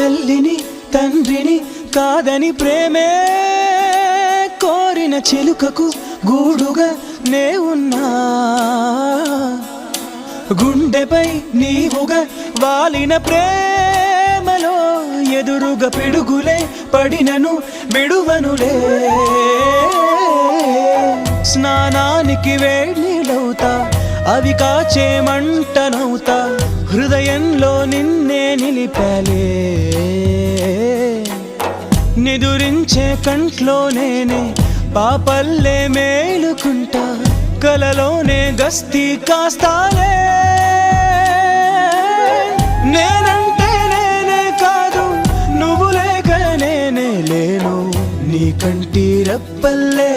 తల్లిని తండ్రిని కాదని ప్రేమే కోరిన చిలుకకు గూడుగా నే ఉన్నా గుండెపై నీవుగా వాలిన ప్రేమలో ఎదురుగా పిడుగులే పడినను విడువనులే స్నానానికి వేడినీళ్ళవుతా అవి కాచే మంటనవుతా హృదయంలో నిన్నే నిలిపాలే నిదురించే కంట్లో నేనే పాపల్లే మేలుకుంటా కలలోనే గస్తీ కాస్తాలే నేనంటే నేనే కాదు నువ్వు లేక నేనే లేను నీ కంటి రెప్పల్లే